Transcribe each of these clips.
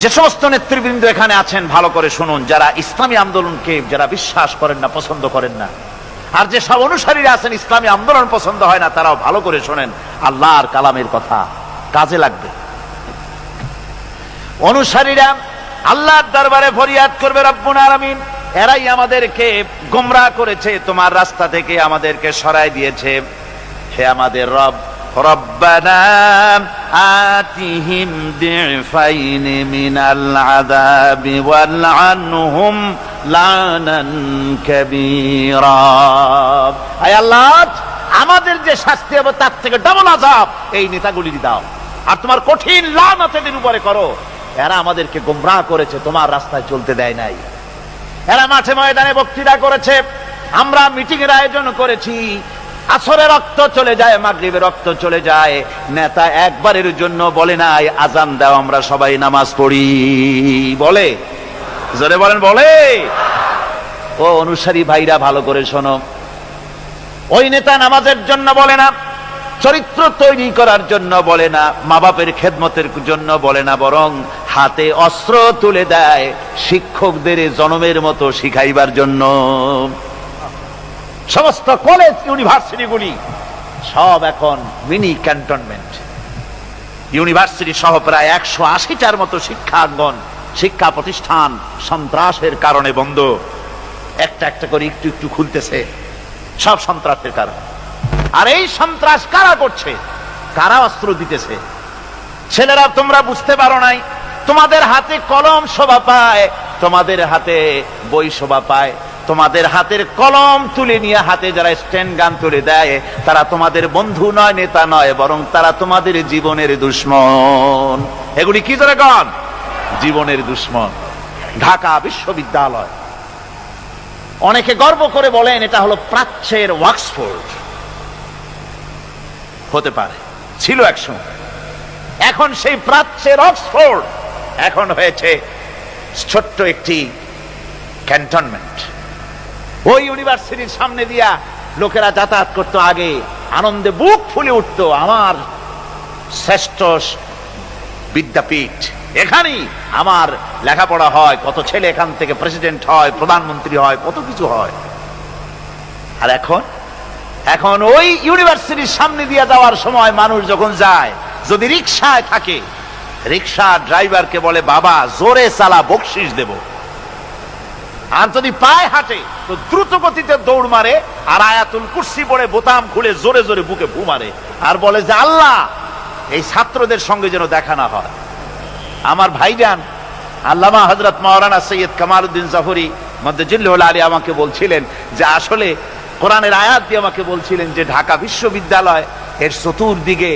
যে সমস্ত নেতৃবৃন্দ এখানে আছেন ভালো করে শুনুন, যারা ইসলামী আন্দোলনকে যারা বিশ্বাস করেন না, পছন্দ করেন না, আর যে সব অনুসারীরা আছেন ইসলামী আন্দোলন পছন্দ হয় না, তারাও ভালো করে শোনেন, আল্লাহর কালামের কথা কাজে লাগবে। অনুসারীরা আল্লাহর দরবারে ফরিয়াদ করবে, রব্বুল আলামিন এরাই আমাদেরকে গোমরাহ করেছে, তোমার রাস্তা থেকে আমাদেরকে সরাই দিয়েছে। হে আমাদের রব, রব্বানা আতিহিম দিফাইন মিনাল আযাবি ওয়ালআনহুম লানান কাবীরা। আয় আল্লাহ, আমাদের যে শাস্তি হবে তার থেকে ডাবল আযাব এই নেতাগুলি দাও, আর তোমার কঠিন লানত এদের উপরে করো। এরা আমাদেরকে গোমরাহ করেছে, তোমার রাস্তায় চলতে দেয় নাই। এরা মাঠে ময়দানে বক্তৃতা করেছে, আমরা মিটিং এর আয়োজন করেছি, আসরে রক্ত চলে যায়, মাগরিবে রক্ত চলে যায়, নেতা একবারের জন্য বলে নাই আজান দাও আমরা সবাই নামাজ পড়ি। বলে? জোরে বলেন, বলে? ও অনুসারী ভাইরা ভালো করে শোনো, ওই নেতা নামাজের জন্য বলে না, চরিত্র তৈরি করার জন্য বলে না, মা বাপের খেদমতের জন্য বলে না, বরং হাতে অস্ত্র তুলে দেয় শিক্ষকদের জনমের মতো শিখাইবার জন্য। সমস্ত কলেজ ইউনিভার্সিটিগুলি সব এখন মিনি ক্যান্টনমেন্ট। ইউনিভার্সিটি সহ প্রায় 180টার মতো শিক্ষাঙ্গন, শিক্ষা প্রতিষ্ঠান সন্ত্রাসের কারণে বন্ধ। একটা একটা করে একটু একটু খুলতেছে, সব সন্ত্রাসের কারণে। আর এই সন্ত্রাস কারা করছে? কারা অস্ত্র দিতেছে? ছেলেরা, তোমরা বুঝতে পারো নাই, তোমাদের হাতে কলম শোভা পায়, তোমাদের হাতে বই শোভা পায়, তোমাদের হাতের কলম তুলে নিয়ে হাতে যারা স্ট্যান্ড গান তুলে দেয়, তারা তোমাদের বন্ধু নয়, নেতা নয়, বরং তারা তোমাদের জীবনের দুশ্মন। এগুলি কি ধরে গান? জীবনের দুশ্মন। ঢাকা বিশ্ববিদ্যালয়, অনেকে গর্ব করে বলেন এটা হলো প্রাচ্যের অক্সফোর্ড। হতে পারে, ছিল একসময়। এখন সেই প্রাচ্যের অক্সফোর্ড এখন হয়েছে ছোট্ট একটি ক্যান্টনমেন্ট। ওই ইউনিভার্সিটির সামনে দিয়া লোকেরা যাতায়াত করতো, আগে আনন্দে বুক ফুলে উঠতো, আমার শ্রেষ্ঠ বিদ্যাপীঠ, এখানেই আমার লেখাপড়া হয়, কত ছেলে এখান থেকে প্রেসিডেন্ট হয়, প্রধানমন্ত্রী হয়, কত কিছু হয়। আর এখন ওই ইউনিভার্সিটির সামনে দিয়ে যাওয়ার সময় মানুষ যখন যায়, যদি রিকশায় থাকে, রিকশা ড্রাইভারকে বলে বাবা জোরে চালা, বকশিস দেব। আর যদি পায়ে হাঁটে তো দ্রুত গতিতে দৌড় মারে, আর আয়াতুল কুরসি পড়ে বোতাম খুলে জোরে জোরে বুকে ফু মারে, আর বলে যে আল্লাহ এই ছাত্রদের সঙ্গে যেন দেখা না হয়। আমার ভাইজান আল্লামা হযরত মাওলানা সৈয়দ কামাল উদ্দিন জাফরি মাদ্দাজিল্লাহুল আলী আমাকে বলছিলেন যে আসলে কোরআনের আয়াত দিয়ে আমাকে বলছিলেন যে ঢাকা বিশ্ববিদ্যালয় এর চতুর্দিকে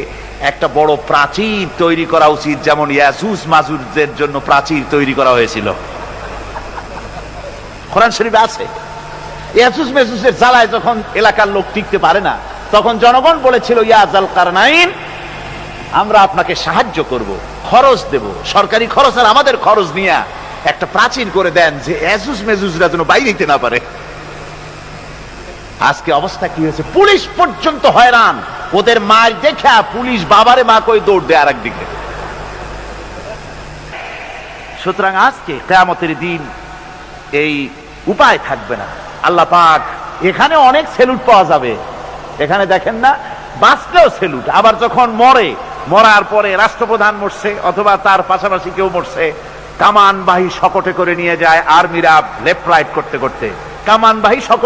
একটা বড় প্রাচীর তৈরি করা উচিত, যেমন ইয়াজুজ মাজুজের জন্য প্রাচীর তৈরি করা হয়েছিল। কোরআন শরীফে আছে। ইয়াজুজ মাজুজের জ্বালায় যখন এলাকার লোক টিকতে পারে না, তখন জনগণ বলেছিল ইয়া যাল কারনাইন, আমরা আপনাকে সাহায্য করব, খরচ দেব, সরকারি খরচ আর আমাদের খরচ নিয়ে একটা প্রাচীর করে দেন যে ইয়াজুজ মাজুজরা যেন বাইরে যেতে না পারে। আজকে অবস্থা কি হয়েছে? পুলিশ পর্যন্ত হয়রান, ওদের মার দেখা পুলিশ বাবারে মা কই দৌড় দেয় আরেক দিকে। সুতরাং আজকে কিয়ামতের দিন এই উপায় থাকবে না। আল্লাহ পাক এখানে অনেক সেলুট পাওয়া যাবে, এখানে দেখেন না, বাঁচলেও সেলুট, আবার যখন মরার পরে রাষ্ট্রপ্রধান মরছে অথবা তার পাশাপাশি কেউ মরছে, কামানবাহী শকটে করে নিয়ে যায় আর্মিরা লেফট রাইট করতে করতে, কামানবাহী শকট